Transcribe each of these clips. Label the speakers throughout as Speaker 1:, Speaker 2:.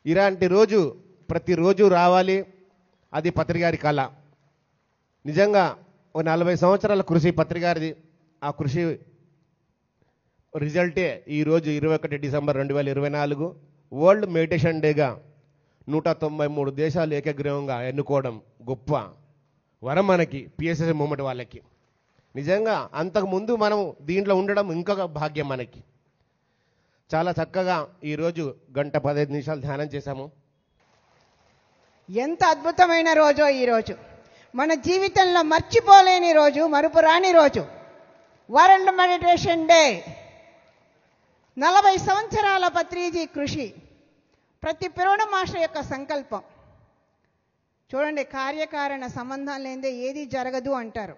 Speaker 1: ఇలాంటి రోజు ప్రతిరోజు రావాలి, అది పత్రిగారి కళ. నిజంగా ఒక 40 సంవత్సరాల కృషి పత్రిగారిది. ఆ కృషి రిజల్టే ఈరోజు 21 డిసెంబర్ 2024 వరల్డ్ మెడిటేషన్ డేగా 193 దేశాలు ఏకగ్రీవంగా ఎన్నుకోవడం గొప్ప వరం మనకి, పిఎస్ఎస్ మూమెంట్ వాళ్ళకి. నిజంగా అంతకుముందు మనం దీంట్లో ఉండడం ఇంకొక భాగ్యం మనకి. చాలా చక్కగా ఈరోజు 1:15 ధ్యానం చేశాము.
Speaker 2: ఎంత అద్భుతమైన రోజో ఈరోజు, మన జీవితంలో మర్చిపోలేని రోజు, మరుపురాని రోజు, వరల్డ్ మెడిటేషన్ డే. 40 సంవత్సరాల పత్రిజీ కృషి, ప్రతి పిరమిడ్ మాస్టర్ యొక్క సంకల్పం. చూడండి, కార్యకారణ సంబంధం లేనిదే ఏది జరగదు అంటారు.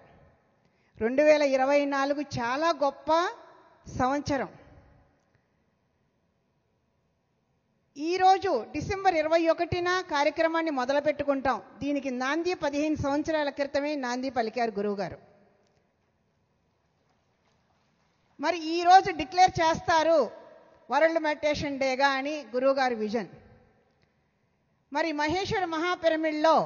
Speaker 2: 2024 చాలా గొప్ప సంవత్సరం. ఈరోజు డిసెంబర్ 21న కార్యక్రమాన్ని మొదలు పెట్టుకుంటాం. దీనికి నాంది 15 సంవత్సరాల క్రితమే నాంది పలికారు గురువుగారు. మరి ఈరోజు డిక్లేర్ చేస్తారు వరల్డ్ మెడిటేషన్ డేగా అని గురువుగారి విజన్. మరి మహేశ్వర మహాపిరమిడ్లో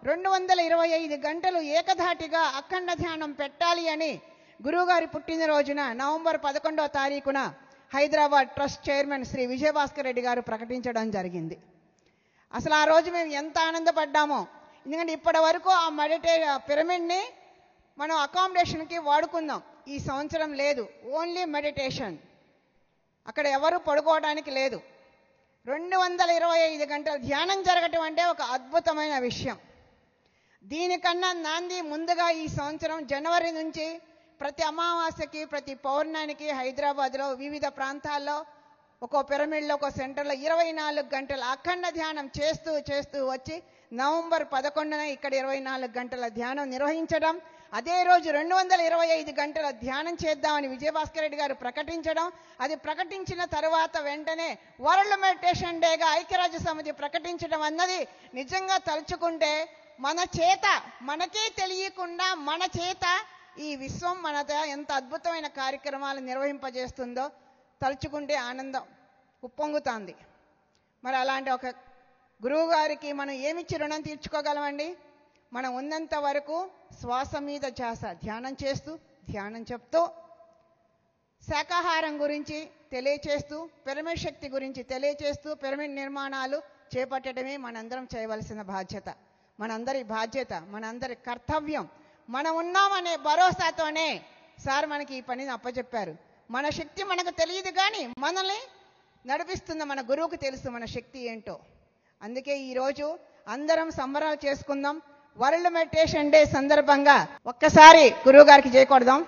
Speaker 2: 225 గంటలు ఏకధాటిగా అఖండ ధ్యానం పెట్టాలి అని గురువుగారి పుట్టినరోజున నవంబర్ 11వ తారీఖున హైదరాబాద్ ట్రస్ట్ చైర్మన్ శ్రీ విజయభాస్కర్ రెడ్డి గారు ప్రకటించడం జరిగింది. అసలు ఆ రోజు మేము ఎంత ఆనందపడ్డామో. ఎందుకంటే ఇప్పటి వరకు ఆ పిరమిడ్ని మనం అకామిడేషన్కి వాడుకుందాం. ఈ సంవత్సరం లేదు, ఓన్లీ మెడిటేషన్. అక్కడ ఎవరు పడుకోవడానికి లేదు. 225 గంటలు ధ్యానం జరగటం అంటే ఒక అద్భుతమైన విషయం. దీనికన్నా నాంది ముందుగా ఈ సంవత్సరం జనవరి నుంచి ప్రతి అమావాస్యకి, ప్రతి పౌర్ణానికి హైదరాబాద్లో వివిధ ప్రాంతాల్లో ఒక్కో పిరమిడ్లో, ఒక్కో సెంటర్లో 24 గంటల అఖండ ధ్యానం చేస్తూ చేస్తూ వచ్చి నవంబర్ 11న ఇక్కడ 24 గంటల ధ్యానం నిర్వహించడం. అదే రోజు 225 గంటల ధ్యానం చేద్దామని విజయభాస్కర్ రెడ్డి గారు ప్రకటించడం. అది ప్రకటించిన తర్వాత వెంటనే వరల్డ్ మెడిటేషన్ డేగా ఐక్యరాజ్య సమితి ప్రకటించడం అన్నది నిజంగా తలుచుకుంటే మన చేత, మనకే తెలియకుండా మన చేత ఈ విశ్వం మనత ఎంత అద్భుతమైన కార్యక్రమాలు నిర్వహింపజేస్తుందో తలుచుకుంటే ఆనందం ఉప్పొంగుతుంది. మరి అలాంటి ఒక గురువు గారికి మనం ఏమిచ్చి రుణం తీర్చుకోగలమండి? మనం ఉన్నంత వరకు శ్వాస మీద ధ్యాస, ధ్యానం చేస్తూ, ధ్యానం చెప్తూ, శాకాహారం గురించి తెలియచేస్తూ, పిరమిడ్ శక్తి గురించి తెలియచేస్తూ పిరమిడ్ నిర్మాణాలు చేపట్టడమే మనందరం చేయవలసిన బాధ్యత. మనందరి బాధ్యత, మనందరి కర్తవ్యం. మనం ఉన్నామనే భరోసాతోనే సార్ మనకి ఈ పనిని అప్పచెప్పారు. మన శక్తి మనకు తెలియదు, కానీ మనల్ని నడిపిస్తున్న మన గురువుకు తెలుసు మన శక్తి ఏంటో. అందుకే ఈరోజు అందరం సంబరాలు చేసుకుందాం. వరల్డ్ మెడిటేషన్ డే సందర్భంగా ఒక్కసారి గురువు గారికి చేయకూడదాం.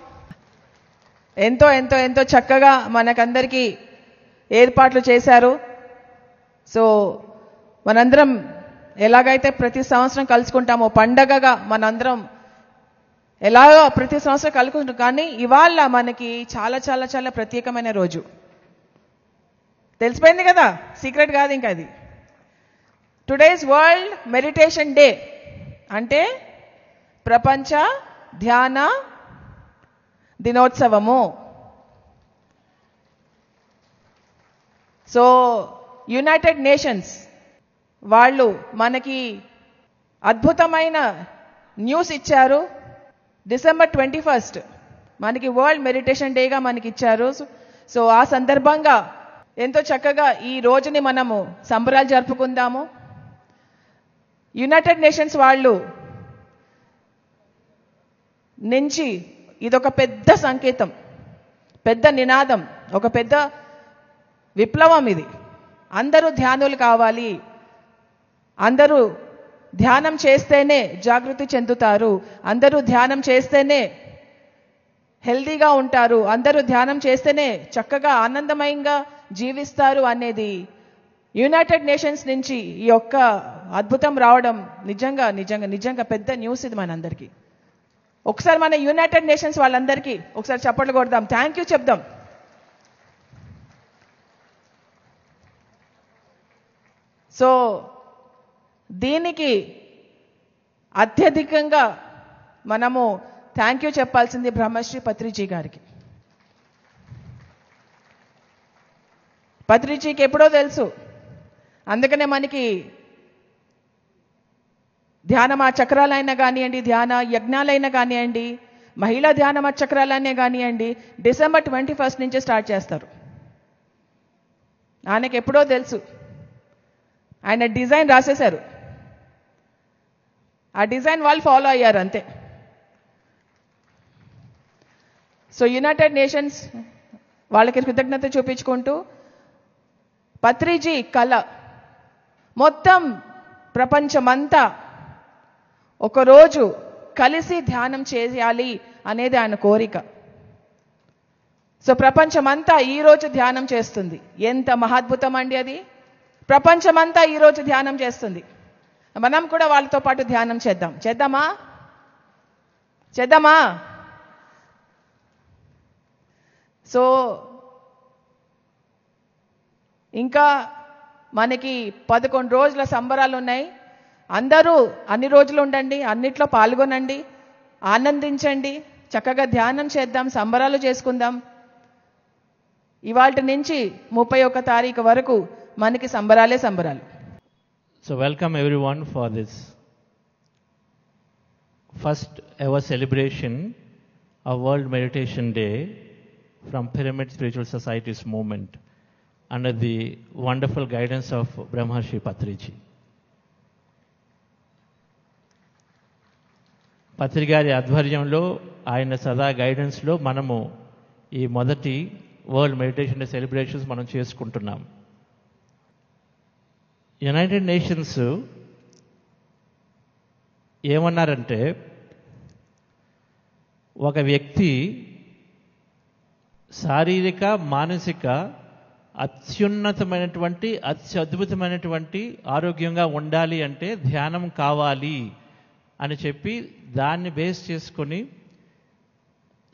Speaker 3: ఎంతో ఎంతో ఎంతో చక్కగా మనకందరికీ ఏర్పాట్లు చేశారు. సో మనందరం ఎలాగైతే ప్రతి సంవత్సరం కలుసుకుంటామో పండగగా మనందరం ఎలాగో ప్రతి సంవత్సరం కలుసుకుంటాం, కానీ ఇవాళ మనకి చాలా చాలా చాలా ప్రత్యేకమైన రోజు. తెలిసిపోయింది కదా, సీక్రెట్ కాదు ఇంకా అది. టుడేస్ వరల్డ్ మెడిటేషన్ డే అంటే ప్రపంచ ధ్యాన దినోత్సవము. సో యునైటెడ్ నేషన్స్ వాళ్ళు మనకి అద్భుతమైన న్యూస్ ఇచ్చారు. డిసెంబర్ 21 మనకి వరల్డ్ మెడిటేషన్ డేగా మనకి ఇచ్చారు. సో ఆ సందర్భంగా ఎంతో చక్కగా ఈ రోజుని మనము సంబరాలు జరుపుకుందాము. యునైటెడ్ నేషన్స్ వాళ్ళు నుంచి ఇదొక పెద్ద సంకేతం, పెద్ద నినాదం, ఒక పెద్ద విప్లవం ఇది. అందరూ ధ్యానులు కావాలి, అందరూ ధ్యానం చేస్తేనే జాగృతి చెందుతారు, అందరూ ధ్యానం చేస్తేనే హెల్దీగా ఉంటారు, అందరూ ధ్యానం చేస్తేనే చక్కగా ఆనందమయంగా జీవిస్తారు అనేది యునైటెడ్ నేషన్స్ నుంచి ఈ యొక్క అద్భుతం రావడం నిజంగా నిజంగా నిజంగా పెద్ద న్యూస్ ఇది మనందరికీ. ఒకసారి మన యునైటెడ్ నేషన్స్ వాళ్ళందరికీ ఒకసారి చప్పట్లు కొడదాం, థ్యాంక్ యూ చెప్దాం. సో దీనికి అత్యధికంగా మనము థ్యాంక్ యూ చెప్పాల్సింది బ్రహ్మశ్రీ పత్రిజీ గారికి. పత్రిజీకి ఎప్పుడో తెలుసు అందుకనే మనకి ధ్యానమా చక్రాలైనా కానివ్వండి, ధ్యాన యజ్ఞాలైనా కానివ్వండి, మహిళా ధ్యానమా చక్రాలైనా కానివ్వండి, December 21st నుంచే స్టార్ట్ చేస్తారు. ఆయనకి ఎప్పుడో తెలుసు, ఆయన డిజైన్ రాసేశారు, ఆ డిజైన్ వాళ్ళు ఫాలో అయ్యారు అంతే. సో యునైటెడ్ నేషన్స్ వాళ్ళకి కృతజ్ఞత చూపించుకుంటూ పత్రిజీ కళ మొత్తం ప్రపంచమంతా ఒకరోజు కలిసి ధ్యానం చేయాలి అనేది ఆయన కోరిక. సో ప్రపంచమంతా ఈరోజు ధ్యానం చేస్తుంది. ఎంత మహాద్భుతం అండి అది! ప్రపంచమంతా ఈరోజు ధ్యానం చేస్తుంది. మనం కూడా వాళ్ళతో పాటు ధ్యానం చేద్దామా? సో ఇంకా మనకి 11 రోజుల సంబరాలు ఉన్నాయి. అందరూ అన్ని రోజులు ఉండండి, అన్నిట్లో పాల్గొనండి, ఆనందించండి, చక్కగా ధ్యానం చేద్దాం, సంబరాలు చేసుకుందాం. ఇవాల్టి నుంచి 31వ తారీఖు వరకు మనకి సంబరాలే సంబరాలు.
Speaker 4: So welcome everyone for this first ever celebration of World Meditation Day from Pyramid Spiritual Society's movement under the wonderful guidance of Brahmarshi Patriji. పత్రి గారి ఆధ్వర్యంలో, ఆయన సదా గైడెన్స్లో మనము ఈ మొదటి వరల్డ్ మెడిటేషన్ డే సెలబ్రేషన్స్ మనం చేసుకుంటున్నాం. యునైటెడ్ నేషన్స్ ఏమన్నారంటే, ఒక వ్యక్తి శారీరక మానసిక అత్యున్నతమైనటువంటి అత్యద్భుతమైనటువంటి ఆరోగ్యంగా ఉండాలి అంటే ధ్యానం కావాలి అని చెప్పి దాన్ని బేస్ చేసుకొని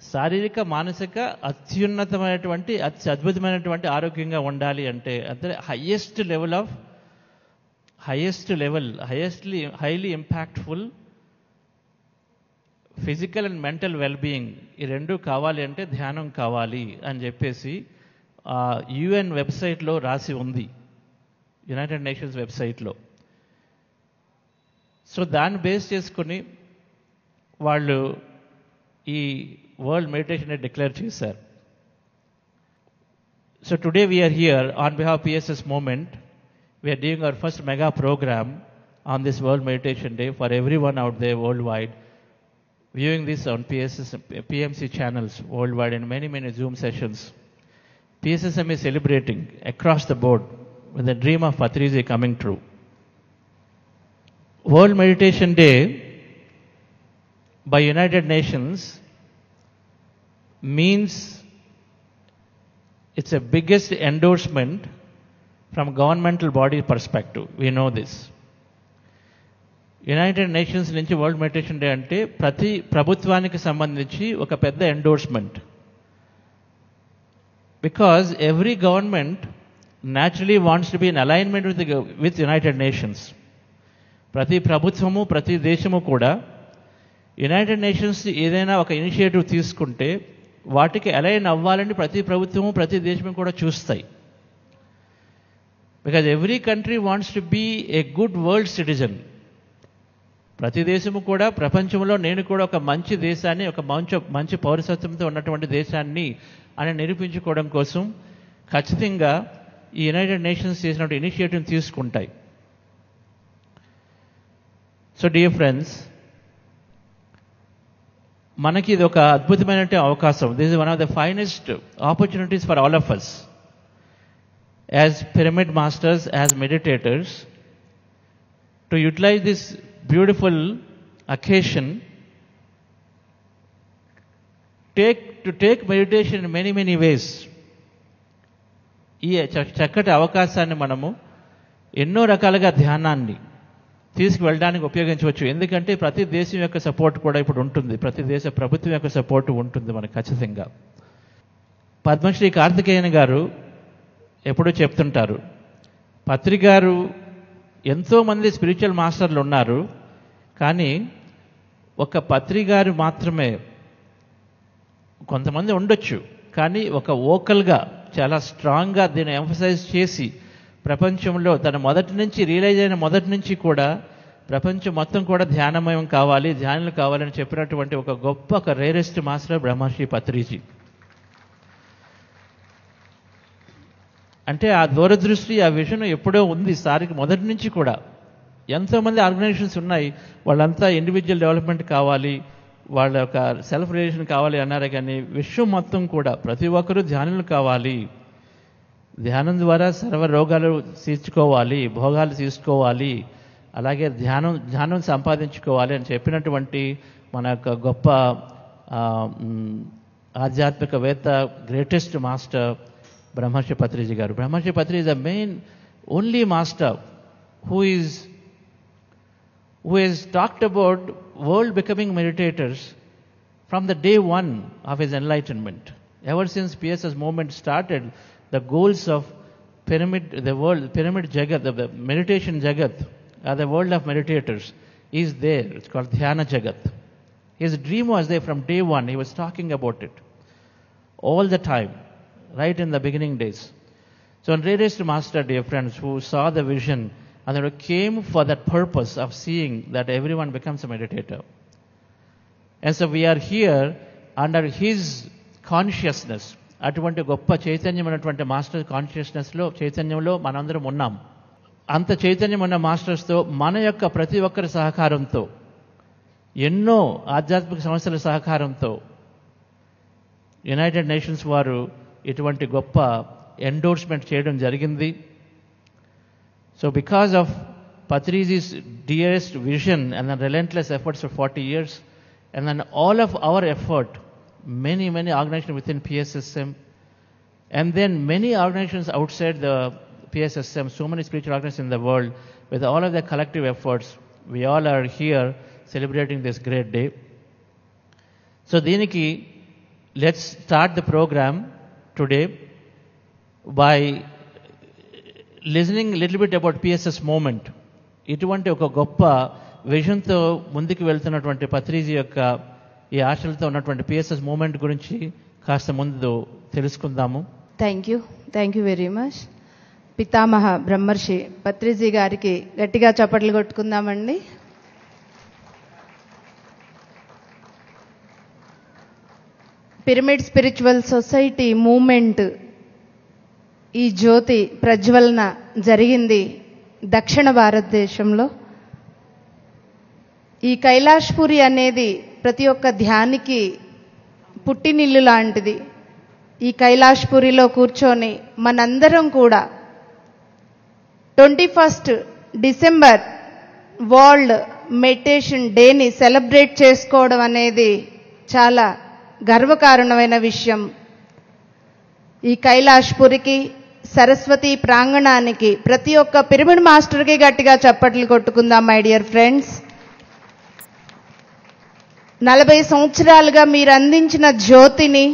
Speaker 4: శారీరక మానసిక అత్యున్నతమైనటువంటి అత్యద్భుతమైనటువంటి ఆరోగ్యంగా ఉండాలి అంటే highly impactful physical and mental wellbeing, ఈ రెండు కావాలి అంటే ధ్యానం కావాలి అని చెప్పేసి UN వెబ్సైట్లో రాసి ఉంది, యునైటెడ్ నేషన్స్ వెబ్సైట్లో. సో దాన్ని బేస్ చేసుకుని వాళ్ళు ఈ వరల్డ్ మెడిటేషన్ డే డిక్లేర్ చేశారు. So today we're here on behalf PSS movement. We're doing our first mega program on this world meditation day for everyone out there worldwide, viewing this on PMC channels worldwide and many Zoom sessions. PSSM is celebrating across the board with the dream of Patriji coming true. World Meditation Day by United Nations means it's a biggest endorsement from governmental body perspective. We know this. United nations నుంచి world meditation day అంటే ప్రతి ప్రభుత్వానికి సంబంధించి ఒక పెద్ద endorsement. Because every government naturally wants to be in alignment with United nations. ప్రతి ప్రభుత్వము, ప్రతి దేశము కూడా యునైటెడ్ నేషన్స్ ఏదైనా ఒక ఇనిషియేటివ్ తీసుకుంటే వాటికి అలైన్ అవ్వాలని ప్రతి ప్రభుత్వము, ప్రతి దేశము కూడా చూస్తాయి. Because every country wants to be a good world citizen. ప్రతి దేశము కూడా ప్రపంచంలో నేను కూడా ఒక మంచి దేశాన్ని, ఒక మంచి పౌరసత్వంతో ఉన్నటువంటి దేశాన్ని అని నిరూపించుకోవడం కోసం ఖచ్చితంగా ఈ యునైటెడ్ నేషన్స్ చేసినటువంటి ఇనిషియేటివ్ తీసుకుంటాయి. సో డియర్ ఫ్రెండ్స్, మనకి ఇది ఒక అద్భుతమైన అవకాశం. This is one of the finest opportunities for all of us as pyramid masters, as meditators, to utilize this beautiful occasion to take meditation in many ways. ఈ చక్కటి అవకాశాన్ని మనము ఎన్నో రకాలుగా ధ్యానాన్ని తీసుకువెళ్ళడానికి ఉపయోగించవచ్చు. ఎందుకంటే ప్రతి దేశం యొక్క సపోర్ట్ కూడా ఇప్పుడు ఉంటుంది, ప్రతి దేశ ప్రభుత్వం యొక్క సపోర్ట్ ఉంటుంది మనకు ఖచ్చితంగా. పద్మశ్రీ కార్తికేయన్ గారు ఎప్పుడూ చెప్తుంటారు, పత్రి గారు ఎంతోమంది స్పిరిచువల్ మాస్టర్లు ఉన్నారు, కానీ ఒక పత్రి గారు మాత్రమే, కొంతమంది ఉండొచ్చు కానీ ఒక వోకల్గా చాలా స్ట్రాంగ్గా దీన్ని ఎంఫసైజ్ చేసి ప్రపంచంలో తన మొదటి నుంచి రియలైజ్ అయిన మొదటి నుంచి కూడా ప్రపంచం మొత్తం కూడా ధ్యానమయం కావాలి, ధ్యానులు కావాలని చెప్పినటువంటి ఒక రేరెస్ట్ మాస్టర్ బ్రహ్మర్షి పత్రిజీ. అంటే ఆ దూరదృష్టి, ఆ విజన్ ఎప్పుడో ఉంది సారికి మొదటి నుంచి కూడా. ఎంతోమంది ఆర్గనైజేషన్స్ ఉన్నాయి, వాళ్ళంతా ఇండివిజువల్ డెవలప్మెంట్ కావాలి, వాళ్ళ యొక్క సెల్ఫ్ రిలేషన్ కావాలి అన్నారే కానీ విశ్వం మొత్తం కూడా ప్రతి ఒక్కరూ ధ్యానులు కావాలి, ధ్యానం ద్వారా సర్వ రోగాలు తీర్చుకోవాలి, భోగాలు తీసుకోవాలి, అలాగే ధ్యానం సంపాదించుకోవాలి అని చెప్పినటువంటి మన యొక్క గొప్ప ఆధ్యాత్మికవేత్త, గ్రేటెస్ట్ మాస్టర్ బ్రహ్మర్షి పత్రిజీ గారు. బ్రహ్మర్షి Patriji is the main only master who has talked about world becoming meditators from the day one of his enlightenment. Ever since PSS movement started, the goals of pyramid jagat, the meditation jagat, the world of meditators is there. It's called Dhyana Jagat. His dream was there from day one. He was talking about it all the time, right in the beginning days. So, a greatest master, dear friends, who saw the vision and who came for that purpose of seeing that everyone becomes a meditator. And so we are here under his consciousness. అటువంటి గొప్ప చైతన్యం ఉన్నటువంటి master కాన్షియస్నెస్లో, చైతన్యంలో మనందరం ఉన్నాం. అంత చైతన్యం ఉన్న మాస్టర్స్తో మన యొక్క ప్రతి ఒక్కరి సహకారంతో, ఎన్నో ఆధ్యాత్మిక సంస్థల సహకారంతో యునైటెడ్ నేషన్స్ వారు ఇటువంటి గొప్ప ఎండోర్స్మెంట్ చేయడం జరిగింది. So because of Patriji's dearest vision and the relentless efforts for 40 years, and then all of our effort, many organizations within PSSM, and then many organizations outside the PSSM, so many spiritual organizations in the world, with all of their collective efforts, we all are here celebrating this great day. So Diniki, let's start the program today by listening a little bit about PSS movement. ఇటువంటి ఒక గొప్ప విజన్తో ముందుకు వెళ్తున్నటువంటి పత్రిజీ యొక్క ఈ ఆశలతో ఉన్నటువంటి PSS movement గురించి కాస్త ముందు తెలుసుకుందాము.
Speaker 5: Thank you very much. పితామహ బ్రహ్మర్షి పత్రిజీ గారికి గట్టిగా చప్పట్లు కొట్టుకుందామండి. పిరమిడ్ స్పిరిచువల్ సొసైటీ మూవ్మెంట్, ఈ జ్యోతి ప్రజ్వలన జరిగింది దక్షిణ భారతదేశంలో. ఈ కైలాష్పురి అనేది ప్రతి ఒక్క ధ్యానికి పుట్టినిల్లు లాంటిది. ఈ కైలాష్పురిలో కూర్చొని మనందరం కూడా 21 డిసెంబర్ వరల్డ్ మెడిటేషన్ డేని సెలబ్రేట్ చేసుకోవడం అనేది చాలా గర్వకారణమైన విషయం. ఈ కైలాష్పురికి, సరస్వతి ప్రాంగణానికి, ప్రతి ఒక్క పిరమిడ్ మాస్టర్కి గట్టిగా చప్పట్లు కొట్టుకుందాం మై డియర్ ఫ్రెండ్స్. 40 సంవత్సరాలుగా మీరు అందించిన జ్యోతిని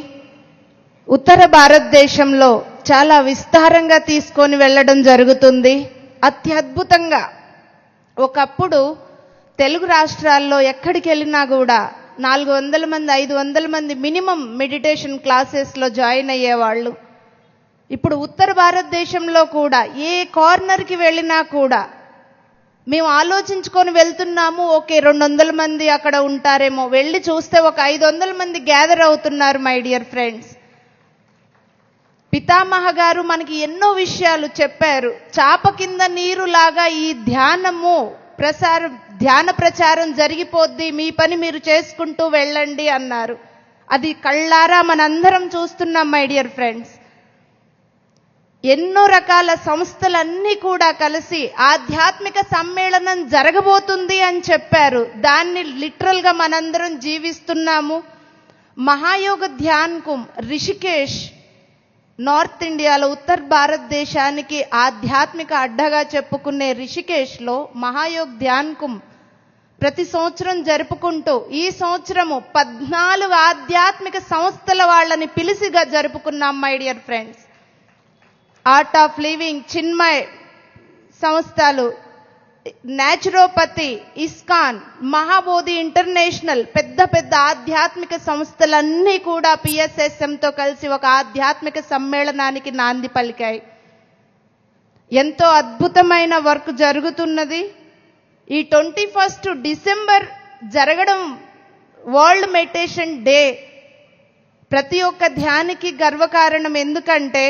Speaker 5: ఉత్తర భారతదేశంలో చాలా విస్తారంగా తీసుకొని వెళ్ళడం జరుగుతుంది. అత్యద్భుతంగా ఒకప్పుడు తెలుగు రాష్ట్రాల్లో ఎక్కడికి వెళ్ళినా కూడా 400 మంది 500 మంది మినిమం మెడిటేషన్ క్లాసెస్లో జాయిన్ అయ్యేవాళ్ళు. ఇప్పుడు ఉత్తర భారతదేశంలో కూడా ఏ కార్నర్కి వెళ్ళినా కూడా మేము ఆలోచించుకొని వెళ్తున్నాము, ఓకే 200 మంది అక్కడ ఉంటారేమో, వెళ్ళి చూస్తే ఒక 500 మంది గ్యాదర్ అవుతున్నారు మై డియర్ ఫ్రెండ్స్. పితామహ గారు మనకి ఎన్నో విషయాలు చెప్పారు. చాప కింద నీరులాగా ఈ ధ్యాన ప్రచారం జరిగిపోద్ది, మీ పని మీరు చేసుకుంటూ వెళ్ళండి అన్నారు. అది కళ్ళారా మనందరం చూస్తున్నాం మై డియర్ ఫ్రెండ్స్. ఎన్నో రకాల సంస్థలన్నీ కూడా కలిసి ఆధ్యాత్మిక సమ్మేళనం జరగబోతుంది అని చెప్పారు. దాన్ని లిటరల్ గా మనందరం జీవిస్తున్నాము. మహాయోగ ధ్యాన్ కుంభ్ రిషికేష్, నార్త్ ఇండియాలో ఉత్తర భారతదేశానికి ఆధ్యాత్మిక అడ్డగా చెప్పుకునే రిషికేష్లో మహాయోగ్ ధ్యాన్ కుంభ్ ప్రతి సంవత్సరం జరుపుకుంటూ ఈ సంవత్సరము 14 ఆధ్యాత్మిక సంస్థల వాళ్ళని పిలిసిగా జరుపుకున్నాం my dear friends. Art of living, Chinmay సంస్థలు, న్యాచురోపతి, ఇస్కాన్, మహాబోధి ఇంటర్నేషనల్, పెద్ద పెద్ద ఆధ్యాత్మిక సంస్థలన్నీ కూడా పిఎస్ఎస్ఎంతో కలిసి ఒక ఆధ్యాత్మిక సమ్మేళనానికి నాంది పలికాయి. ఎంతో అద్భుతమైన వర్క్ జరుగుతున్నది. ఈ 21 డిసెంబర్ జరగడం వరల్డ్ మెడిటేషన్ డే ప్రతి ఒక్క ధ్యానికి గర్వకారణం. ఎందుకంటే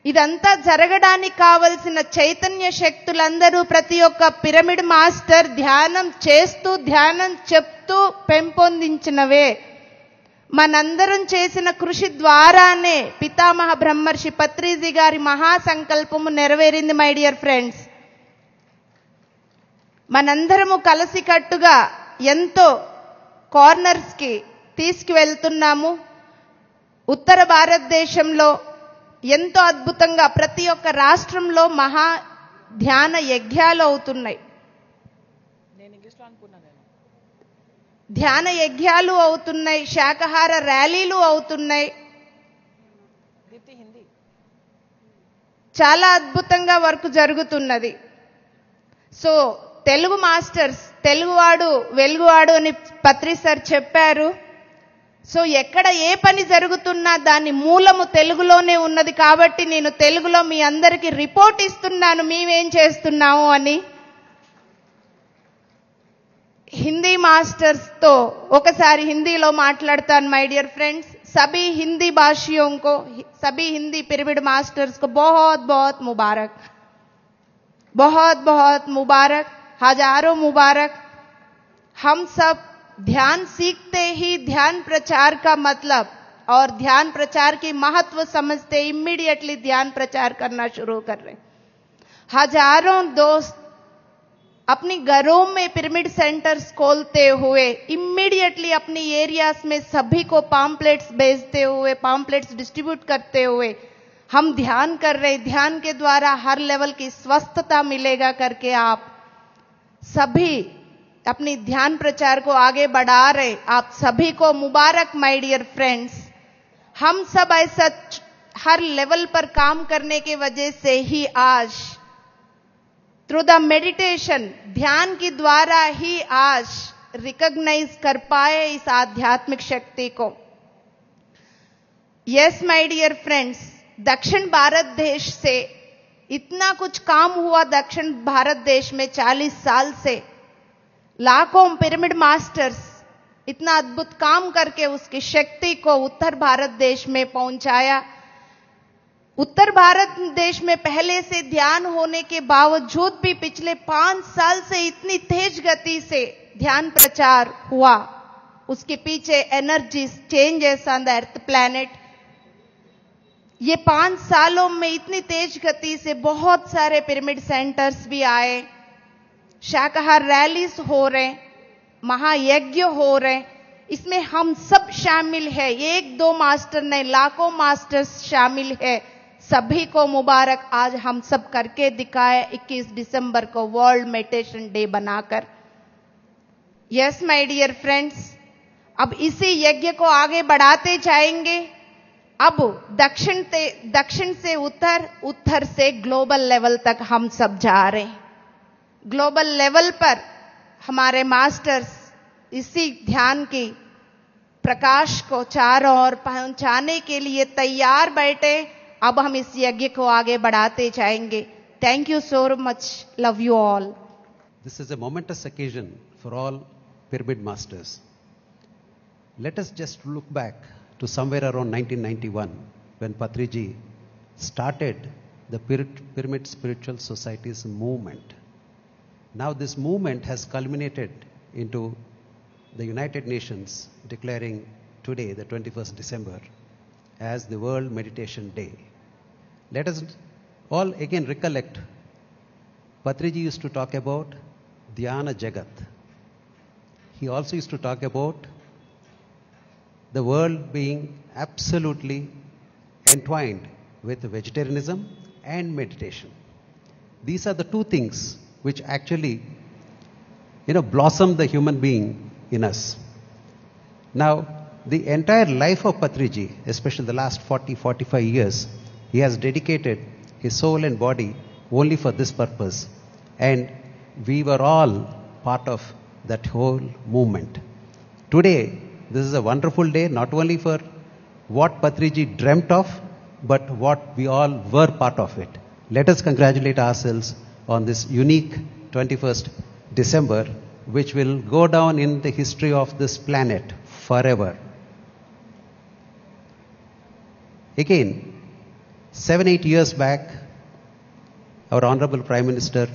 Speaker 5: ఇదంతా జరగడానికి కావలసిన చైతన్య శక్తులందరూ ప్రతి ఒక్క పిరమిడ్ మాస్టర్ ధ్యానం చేస్తూ ధ్యానం చెప్తూ పెంపొందించినవే. మనందరం చేసిన కృషి ద్వారానే పితామహ బ్రహ్మర్షి పత్రిజీ గారి మహాసంకల్పము నెరవేరింది. మై డియర్ ఫ్రెండ్స్, మనందరము కలిసికట్టుగా ఎంతో కార్నర్స్కి తీసుకువెళ్తున్నాము. ఉత్తర భారతదేశంలో ఎంతో అద్భుతంగా ప్రతి ఒక్క రాష్ట్రంలో మహా ధ్యాన యజ్ఞాలు అవుతున్నాయి. ధ్యాన యజ్ఞాలు అవుతున్నాయి, శాకాహార ర్యాలీలు అవుతున్నాయి. చాలా అద్భుతంగా వర్క్ జరుగుతున్నది. సో తెలుగు మాస్టర్స్, తెలుగువాడు వెలుగువాడు అని పత్రి సార్ చెప్పారు. సో ఎక్కడ ఏ పని జరుగుతున్నా దాని మూలము తెలుగులోనే ఉన్నది. కాబట్టి నేను తెలుగులో మీ అందరికీ రిపోర్ట్ ఇస్తున్నాను మేమేం చేస్తున్నాము అని. హిందీ మాస్టర్స్ తో ఒకసారి హిందీలో మాట్లాడతాను. మై డియర్ ఫ్రెండ్స్, सभी हिंदी भाषियों को, सभी हिंदी पिरामिड मास्टर्स को बहुत बहुत मुबारक, बहुत बहुत मुबारक, हजारों मुबारक. हम सब ध्यान सीखते ही ध्यान प्रचार का मतलब और ध्यान प्रचार की महत्व समझते इमीडिएटली ध्यान प्रचार करना शुरू कर रहे. हजारों दोस्त अपनी घरों में पिरामिड सेंटर्स खोलते हुए इमीडिएटली अपनी एरियाज में सभी को पाम्पलेट्स भेजते हुए, पाम्पलेट्स डिस्ट्रीब्यूट करते हुए हम ध्यान कर रहे. ध्यान के द्वारा हर लेवल की स्वस्थता मिलेगा करके आप सभी अपनी ध्यान प्रचार को आगे बढ़ा रहे. आप सभी को मुबारक माय डियर फ्रेंड्स. हम सब ऐसा हर लेवल पर काम करने के वजह से ही आज थ्रू द मेडिटेशन, ध्यान के द्वारा ही आज रिकॉग्नाइज कर पाए इस आध्यात्मिक शक्ति को. यस माय डियर फ्रेंड्स, दक्षिण भारत देश से इतना कुछ काम हुआ. दक्षिण भारत देश में 40 साल से लाखों पिरामिड मास्टर्स इतना अद्भुत काम करके उसकी शक्ति को उत्तर भारत देश में पहुंचाया. उत्तर भारत देश में पहले से ध्यान होने के बावजूद भी पिछले 5 साल से इतनी तेज गति से ध्यान प्रचार हुआ. उसके पीछे energy changes on the earth planet. ये 5 सालों में इतनी तेज गति से बहुत सारे पिरामिड सेंटर्स भी आए, शाकाहार रैलीज हो रहे, महायज्ञ हो रहे. इसमें हम सब शामिल है. 1-2 मास्टर नहीं, लाखों मास्टर्स शामिल है. सभी को मुबारक. आज हम सब करके दिखाए 21 दिसंबर को वर्ल्ड मेडिटेशन डे बनाकर. यस माय डियर फ्रेंड्स, अब इसी यज्ञ को आगे बढ़ाते जाएंगे. अब दक्षिण से उत्तर, उत्तर से ग्लोबल लेवल तक हम सब जा रहे हैं. ग्लोबल लेवल पर हमारे मास्टर्स इसी ध्यान की प्रकाश को चारों ओर पहुंचाने के लिए तैयार बैठे. अब हम इस यज्ञ को आगे बढ़ाते जाएंगे. Thank you so much. Love you all.
Speaker 6: This is a momentous occasion for all pyramid masters. Let us just look back to somewhere around 1991 when Patriji started the Pyramid Spiritual Society's movement. Now this movement has culminated into the United Nations declaring today, the 21st December, as the World Meditation Day. Let us all again recollect, Patriji used to talk about Dhyana Jagat. He also used to talk about the world being absolutely entwined with vegetarianism and meditation. These are the two things which actually, blossom the human being in us. Now, the entire life of Patriji, especially the last 40-45 years, he has dedicated his soul and body only for this purpose. And we were all part of that whole movement. Today, this is a wonderful day, not only for what Patriji dreamt of, but what we all were part of it. let us congratulate ourselves on this unique 21st December, which will go down in the history of this planet forever. Again, 7-8 years back, our Honorable Prime Minister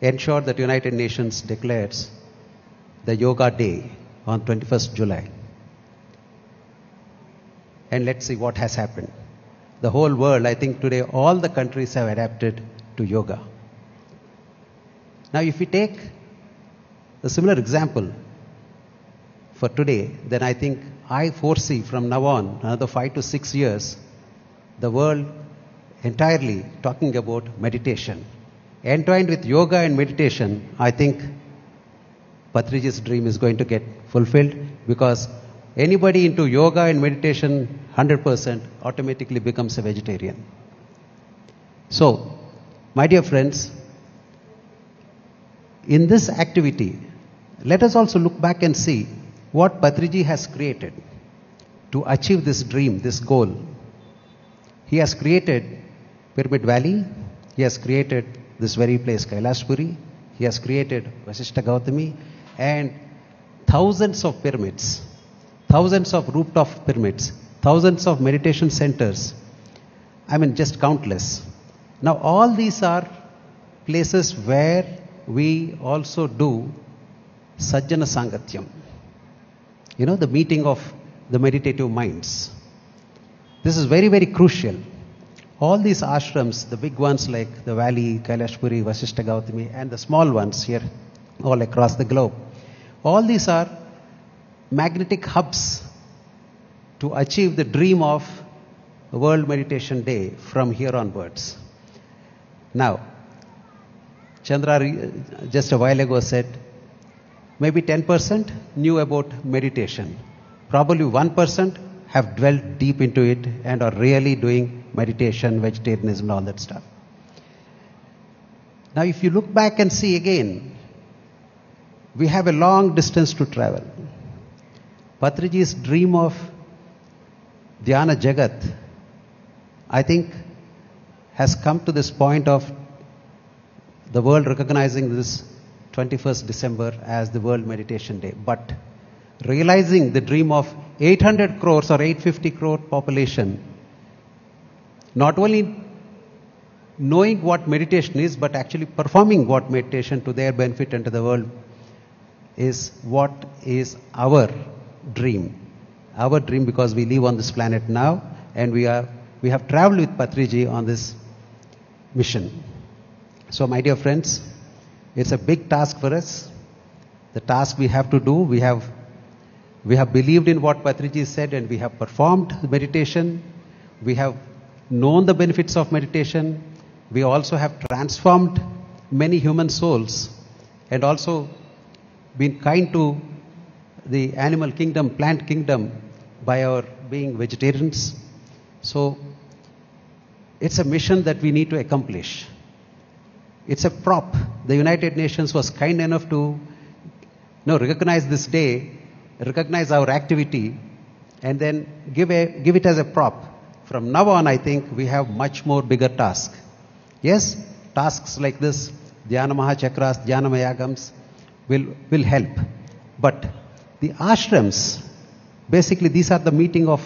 Speaker 6: ensured that United Nations declares the Yoga Day on 21st July. And let's see what has happened. The whole world, I think today all the countries have adapted to yoga. Now if we take a similar example for today, then I think I foresee from now on, another 5 to 6 years, the world entirely talking about meditation. Entwined with yoga and meditation, I think Patriji's dream is going to get fulfilled, because anybody into yoga and meditation 100% automatically becomes a vegetarian. So, my dear friends, in this activity, let us also look back and see what Patriji has created to achieve this dream, this goal. He has created Pyramid Valley, he has created this very place Kailashpuri, he has created Vasishtha Gautami, and thousands of pyramids, thousands of rooftop pyramids, thousands of meditation centers. I mean, just countless. Now, all these are places where we also do Sajjana Sangatyam. You know, the meeting of the meditative minds. This is very, very crucial. All these ashrams, the big ones like the Valley, Kailashpuri, Vasishtha Gautami, and the small ones here all across the globe, all these are magnetic hubs to achieve the dream of World Meditation Day from here onwards. Now, Chandra just a while ago said, maybe 10% knew about meditation. Probably 1% have dwelt deep into it and are really doing meditation, vegetarianism, and all that stuff. Now, if you look back and see again, we have a long distance to travel. Patriji's dream of Dhyana Jagat, I think, has come to this point of the world recognizing this 21st December as the World Meditation Day. But realizing the dream of 800 crores or 850 crore population, not only knowing what meditation is, but actually performing what meditation to their benefit and to the world is what is our dream. Our dream, because we live on this planet now, and we have traveled with Patriji on this mission. So, my dear friends, it's a big task for us. The task we have to do, we have believed in what Patriji said, and we have performed meditation. We have known the benefits of meditation. We also have transformed many human souls, and also been kind to the animal kingdom, plant kingdom, by our being vegetarians. So, it's a mission that we need to accomplish. It's a prop. The United Nations was kind enough to recognize this day, recognize our activity, and then give it as a prop. From now on, I think we have much more bigger task. Yes, tasks like this, Dhyana Mahachakras, Dhyana Mayagams, will help. But the ashrams, basically these are the meeting of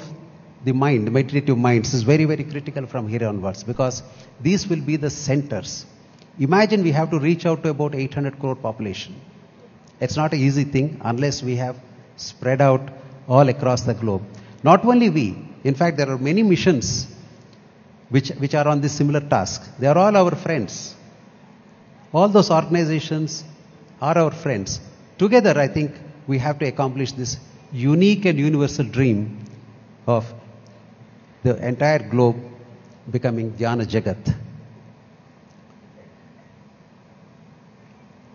Speaker 6: the mind, the meditative minds, is very, very critical from here onwards, because these will be the centers. Imagine we have to reach out to about 800 crore population. It's not an easy thing unless we have spread out all across the globe. Not only we, in fact there are many missions which are on this similar task. They are all our friends. All those organizations are our friends. Together, I think we have to accomplish this unique and universal dream of the entire globe becoming Dhyana Jagat.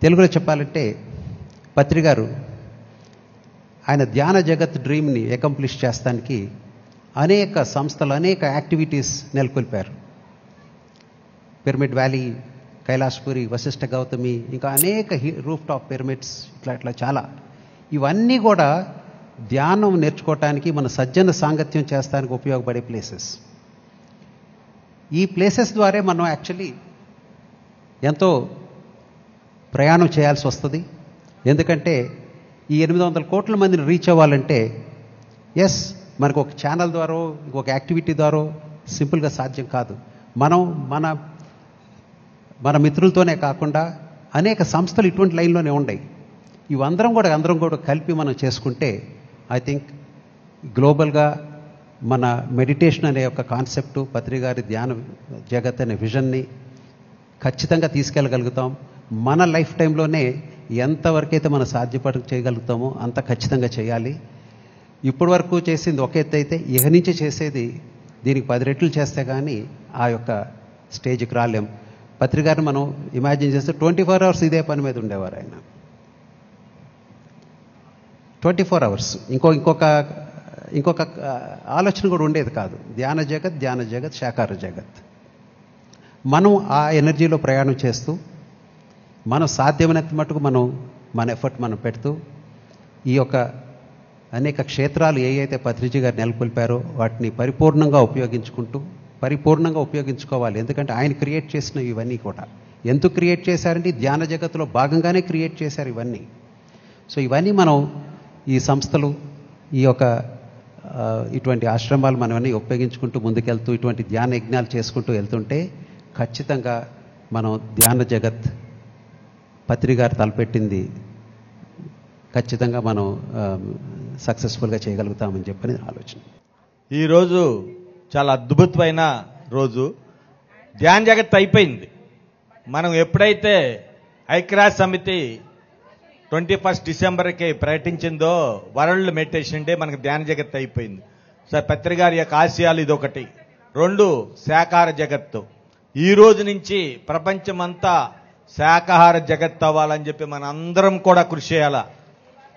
Speaker 6: తెలుగులో చెప్పాలంటే పత్రి గారు ఆయన ధ్యాన జగత్ డ్రీమ్ని accomplish చేస్తానికి అనేక సంస్థలు, అనేక యాక్టివిటీస్ నెలకొల్పారు. పిరమిడ్ వ్యాలీ, కైలాసపురి, వశిష్ఠ గౌతమి, ఇంకా అనేక రూఫ్ టాప్ పిరమిడ్స్, ఇట్లా చాలా. ఇవన్నీ కూడా ధ్యానం నేర్చుకోవటానికి, మన సజ్జన సాంగత్యం చేస్తానికి ఉపయోగపడే ప్లేసెస్. ఈ ప్లేసెస్ ద్వారా మనం యాక్చువల్లీ ఎంతో ప్రయాణం చేయాల్సి వస్తుంది. ఎందుకంటే ఈ 800 కోట్ల మందిని రీచ్ అవ్వాలంటే ఎస్ మనకు ఒక ఛానల్ ద్వారా ఇంకొక యాక్టివిటీ ద్వారా సింపుల్గా సాధ్యం కాదు. మనం మన మిత్రులతోనే కాకుండా అనేక సంస్థలు ఇటువంటి లైన్లోనే ఉన్నాయి. ఇవందరం కూడా కలిపి మనం చేసుకుంటే ఐ థింక్ గ్లోబల్గా మన మెడిటేషన్ అనే ఒక కాన్సెప్టు, పత్రి గారి ధ్యాన జగత్ అనే విజన్ని ఖచ్చితంగా తీసుకెళ్ళగలుగుతాం. మన లైఫ్ టైంలోనే ఎంతవరకైతే మనం చేయగలుగుతామో అంత ఖచ్చితంగా చేయాలి. ఇప్పటి వరకు చేసింది ఒక ఎత్తు అయితే ఇక నుంచి చేసేది దీనికి 10 రెట్లు చేస్తే కానీ ఆ యొక్క స్టేజ్కి రాలేం. పత్రి గారిని మనం ఇమాజిన్ చేస్తే 24 అవర్స్ ఇదే పని మీద ఉండేవారు ఆయన. 24 అవర్స్ ఇంకొక ఆలోచన కూడా ఉండేది కాదు. ధ్యాన జగత్ శాకార జగత్. మనం ఆ ఎనర్జీలో ప్రయాణం చేస్తూ మనం సాధ్యమైనంత మటుకు మన ఎఫర్ట్ మనం పెడుతూ ఈ యొక్క అనేక క్షేత్రాలు ఏవైతే పత్రిజీ గారు నెలకొల్పారో వాటిని పరిపూర్ణంగా ఉపయోగించుకోవాలి. ఎందుకంటే ఆయన క్రియేట్ చేసిన ఇవన్నీ కూడా ఎందుకు క్రియేట్ చేశారంటే ధ్యాన జగత్తులో భాగంగానే క్రియేట్ చేశారు ఇవన్నీ. సో ఇవన్నీ మనం ఈ సంస్థలు ఈ యొక్క ఇటువంటి ఆశ్రమాలు మనం అన్నీ ఉపయోగించుకుంటూ ముందుకెళ్తూ ఇటువంటి ధ్యాన యజ్ఞాలు చేసుకుంటూ వెళ్తుంటే ఖచ్చితంగా మనం ధ్యాన జగత్ పత్రి గారు తలపెట్టింది ఖచ్చితంగా మనం సక్సెస్ఫుల్గా చేయగలుగుతామని చెప్పని ఆలోచన.
Speaker 7: ఈరోజు చాలా అద్భుతమైన రోజు. ధ్యాన జగత్ అయిపోయింది. మనం ఎప్పుడైతే ఐక్యరాజ్య సమితి 21 డిసెంబర్కి ప్రకటించిందో వరల్డ్ మెడిటేషన్ డే, మనకు ధ్యాన జగత్ అయిపోయింది. సార్ పత్రి గారి యొక్క ఆశయాలు ఇదొకటి. 2 శాకాహార జగత్తు. ఈ రోజు నుంచి ప్రపంచమంతా శాకాహార జగత్ అవ్వాలని చెప్పి మనందరం కూడా కృషి చేయాలా.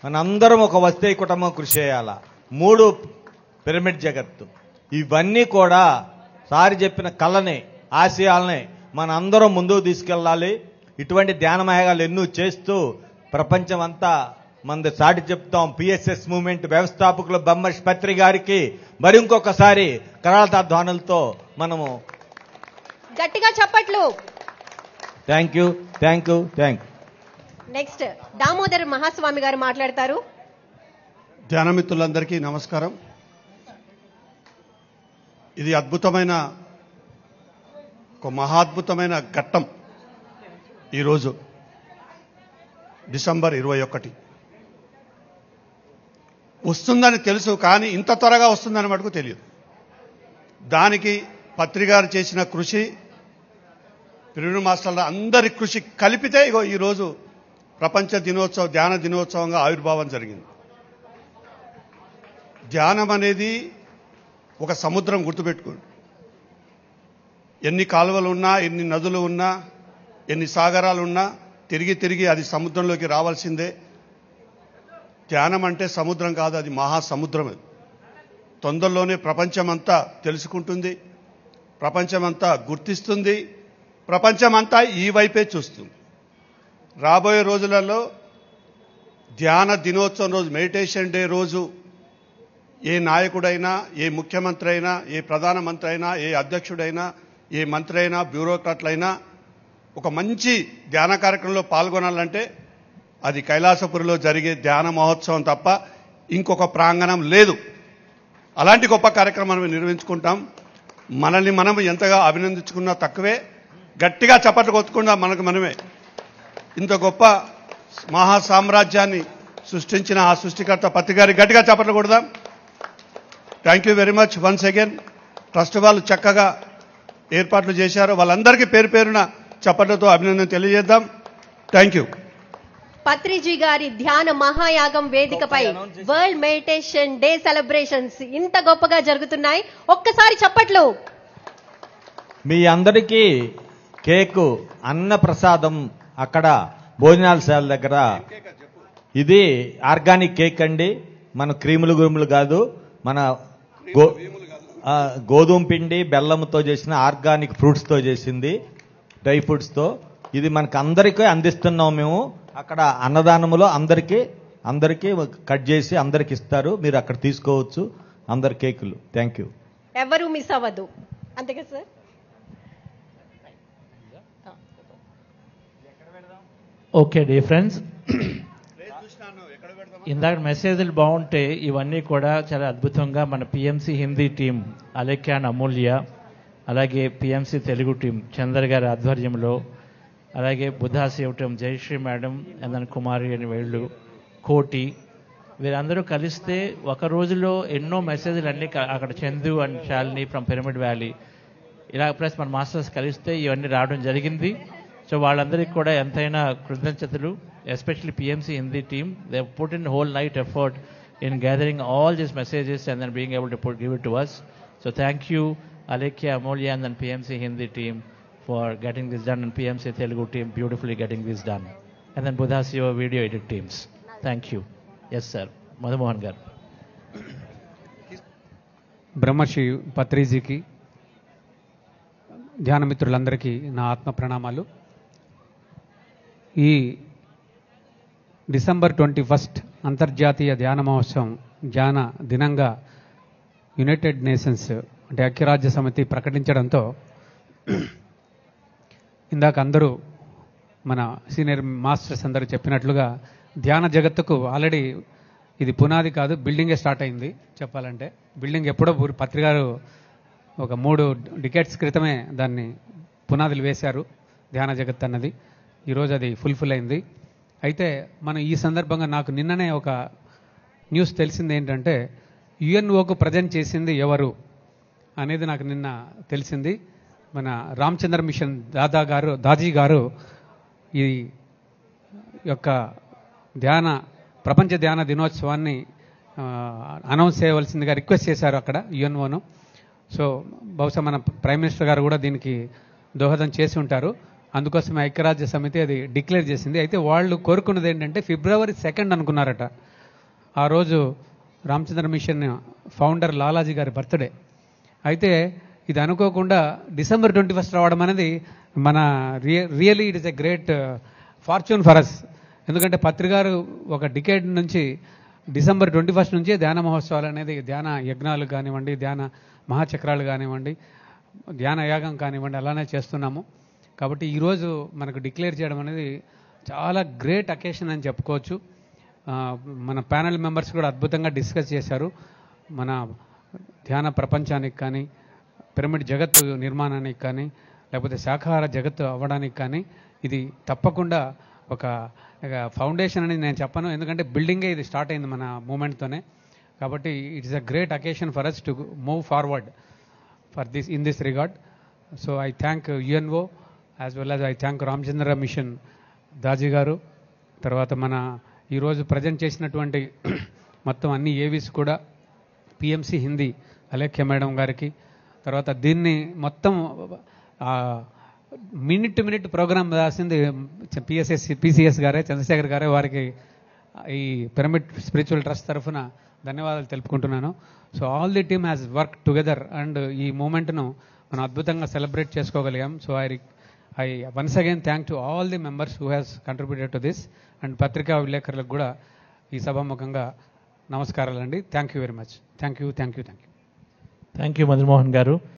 Speaker 7: మనందరం ఒక వస్తీ కుటుంబం కృషి చేయాలా. 3 పిరమిడ్ జగత్తు. ఇవన్నీ కూడా సారి చెప్పిన కళని, ఆశయాలని మన అందరం ముందుకు తీసుకెళ్ళాలి. ఇటువంటి ధ్యానమయాలు ఎన్నో చేస్తూ ప్రపంచం అంతా మన సాటి చెప్తాం. పిఎస్ఎస్ మూవ్మెంట్ వ్యవస్థాపకులు బొమ్మర్షి పత్రి గారికి మరి ఇంకొకసారి కరాళధ్వానులతో మనము
Speaker 8: గట్టిగా చప్పట్లు.
Speaker 7: Thank you.
Speaker 8: Next Damodar Mahaswami గారు మాట్లాడతారు.
Speaker 9: ధ్యానమిత్రులందరికీ నమస్కారం. ఇది అద్భుతమైన ఒక మహాద్భుతమైన ఘట్టం. ఈరోజు డిసెంబర్ 21 వస్తుందని తెలుసు, కానీ ఇంత త్వరగా వస్తుందని మటుకు తెలియదు. దానికి పత్రి గారు చేసిన కృషి, పిరమిడ్ మాస్టర్ల అందరి కృషి కలిపితే ఇగో ఈరోజు ప్రపంచ ధ్యాన దినోత్సవంగా ఆవిర్భావం జరిగింది. ధ్యానం అనేది ఒక సముద్రం, గుర్తుపెట్టుకోండి. ఎన్ని కాలువలు ఉన్నా, ఎన్ని నదులు ఉన్నా, ఎన్ని సాగరాలు ఉన్నా తిరిగి అది సముద్రంలోకి రావాల్సిందే. ధ్యానం అంటే సముద్రం కాదు, అది మహాసముద్రం. అది తొందరలోనే ప్రపంచమంతా తెలుసుకుంటుంది, ప్రపంచమంతా గుర్తిస్తుంది, ప్రపంచమంతా ఈ వైపే చూస్తుంది. రాబోయే రోజులలో ధ్యాన దినోత్సవం రోజు, మెడిటేషన్ డే రోజు ఏ నాయకుడైనా, ఏ ముఖ్యమంత్రి అయినా, ఏ ప్రధానమంత్రి అయినా, ఏ అధ్యక్షుడైనా, ఏ మంత్రి అయినా, బ్యూరోక్రాట్లైనా ఒక మంచి ధ్యాన కార్యక్రమంలో పాల్గొనాలంటే అది కైలాసపురిలో జరిగే ధ్యాన మహోత్సవం తప్ప ఇంకొక ప్రాంగణం లేదు. అలాంటి గొప్ప కార్యక్రమం నిర్వహించుకుంటాం. మనల్ని మనం ఎంతగా అభినందించుకున్నా తక్కువే. గట్టిగా చప్పట్లు కొట్టుకున్నా మనమే ఇంత గొప్ప మహా సామ్రాజ్యాన్ని సృష్టించిన ఆ సృష్టికర్త పత్రి గారి గట్టిగా చప్పట్లు కొడదాం. Thank you very much once again. Trust వాళ్ళు చక్కగా ఏర్పాట్లు చేశారు. వాళ్ళందరికీ పేరు పేరున చప్పట్లతో అభినందన తెలియజేద్దాం. Thank you.
Speaker 8: పత్రిజీ గారి ధ్యాన మహాయాగం వేదికపై వరల్డ్ మెడిటేషన్ డే సెలబ్రేషన్స్ ఇంత గొప్పగా జరుగుతున్నాయి. ఒక్కసారి చప్పట్లు.
Speaker 7: మీ అందరికీ కేకు, అన్న ప్రసాదం అక్కడ భోజనాలశాల దగ్గర. ఇది ఆర్గానిక్ కేక్ అండి. మన క్రీములు కాదు, మన గోధుమ పిండి బెల్లంతో చేసిన ఆర్గానిక్ ఫ్రూట్స్తో చేసింది, డ్రై ఫ్రూట్స్తో. ఇది మనకు అందరికీ అందిస్తున్నాం మేము. అక్కడ అన్నదానములో అందరికీ కట్ చేసి అందరికి ఇస్తారు. మీరు అక్కడ తీసుకోవచ్చు అందరి కేకులు. Thank you.
Speaker 8: ఎవరు మిస్ అవ్వద్దు. అంతే కదా సార్?
Speaker 4: ఓకే డి ఫ్రెండ్స్, ఇందాక మెసేజ్లు బాగుంటే ఇవన్నీ కూడా చాలా అద్భుతంగా మన PMC Hindi team Alekhya and Amulya, అలాగే పిఎంసి తెలుగు టీం చందర్ గారి ఆధ్వర్యంలో, అలాగే Budhashiva team Jayashree madam and Kumari అని వీళ్ళు, కోటి, వీరందరూ కలిస్తే ఒక రోజులో ఎన్నో మెసేజ్లు అన్నీ అక్కడ Chandu and Shalini from Pyramid Valley ఇలా ప్లస్ మన మాస్టర్స్ కలిస్తే ఇవన్నీ రావడం జరిగింది. సో వాళ్ళందరికీ కూడా ఎంతైనా కృతజ్ఞతలు. Especially PMC Hindi team, they put in whole night effort in gathering all these messages and then being able to give it to us. So thank you Alekhya, Amolya and then PMC Hindi team for getting this done, and PMC Telugu team beautifully getting this done. And then Buddha Siva video edit teams. Thank you. Yes sir. Madhumohan garu.
Speaker 10: Brahmashri పత్రిజీకి, ధ్యాన మిత్రులందరికీ నా ఆత్మ ప్రణామాలు. ఈ December 21 అంతర్జాతీయ ధ్యాన మహోత్సవం ధ్యాన దినంగా యునైటెడ్ నేషన్స్ అంటే ఐక్యరాజ్య సమితి ప్రకటించడంతో ఇందాక అందరూ మన సీనియర్ మాస్టర్స్ అందరూ చెప్పినట్లుగా ధ్యాన జగత్తుకు ఆల్రెడీ ఇది పునాది కాదు, బిల్డింగే స్టార్ట్ అయింది. చెప్పాలంటే బిల్డింగ్ ఎప్పుడో పత్రికారు ఒక 3 డికేట్స్ క్రితమే దాన్ని పునాదులు వేశారు ధ్యాన జగత్ అన్నది. ఈరోజు అది ఫుల్ఫిల్ అయింది. అయితే మనం ఈ సందర్భంగా నాకు నిన్ననే ఒక న్యూస్ తెలిసింది ఏంటంటే యుఎన్ఓకు ప్రజెంట్ చేసింది ఎవరు అనేది నాకు నిన్న తెలిసింది. మన రామచంద్ర మిషన్ దాజీ గారు ఈ యొక్క ప్రపంచ ధ్యాన దినోత్సవాన్ని అనౌన్స్ చేయవలసిందిగా రిక్వెస్ట్ చేశారు అక్కడ యుఎన్ఓను. సో బహుశా మన ప్రైమ్ మినిస్టర్ గారు కూడా దీనికి దోహదం చేసి ఉంటారు. అందుకోసమే ఐక్యరాజ్య సమితి అది డిక్లేర్ చేసింది. అయితే వాళ్ళు కోరుకున్నది ఏంటంటే February 2 అనుకున్నారట. ఆ రోజు రామచంద్ర మిషన్ ఫౌండర్ లాలాజీ గారి బర్త్డే. అయితే ఇది అనుకోకుండా December 21 రావడం అనేది మన really it is a great fortune for us. ఎందుకంటే పత్రికారు ఒక డికేడ్ నుంచి December 21 నుంచే ధ్యాన మహోత్సవాలు అనేది, ధ్యాన యజ్ఞాలు కానివ్వండి, ధ్యాన మహాచక్రాలు కానివ్వండి, ధ్యాన యాగం కానివ్వండి అలానే చేస్తున్నాము. కాబట్టి ఈరోజు మనకు డిక్లేర్ చేయడం అనేది చాలా గ్రేట్ అకేషన్ అని చెప్పుకోవచ్చు. మన ప్యానెల్ మెంబర్స్ కూడా అద్భుతంగా డిస్కస్ చేశారు. మన ధ్యాన ప్రపంచానికి కానీ, పిరమిడ్ జగత్తు నిర్మాణానికి కానీ, లేకపోతే శాఖాహార జగత్తు అవ్వడానికి కానీ ఇది తప్పకుండా ఒక ఫౌండేషన్ అని నేను చెప్పను, ఎందుకంటే బిల్డింగే ఇది స్టార్ట్ అయింది మన మూమెంట్తోనే. కాబట్టి it is a great occasion for us to move forward for this in this regard. So I thank UNO as well as I thank Ramchandra mission Daaji గారు. తర్వాత మన ఈరోజు ప్రజెంట్ చేసినటువంటి మొత్తం అన్ని ఏవీస్ కూడా పిఎంసి హిందీ అలేఖ్య మేడం గారికి, తర్వాత దీన్ని మొత్తం మినిట్ టు మినిట్ ప్రోగ్రామ్ రాసింది పిసిఎస్ గారే, చంద్రశేఖర్ గారే. వారికి ఈ పిరమిడ్ స్పిరిచువల్ ట్రస్ట్ తరఫున ధన్యవాదాలు తెలుపుకుంటున్నాను. So all the team has work together and ఈ మూమెంట్ను మనం అద్భుతంగా సెలబ్రేట్ చేసుకోగలిగాం. So I once again thank to all the members who has contributed to this, and పత్రికా విలేకరులకు కూడా ఈ సభాముఖంగా నమస్కారాలండి. Thank you very much. Thank you.
Speaker 4: Thank you Madanmohan గారు.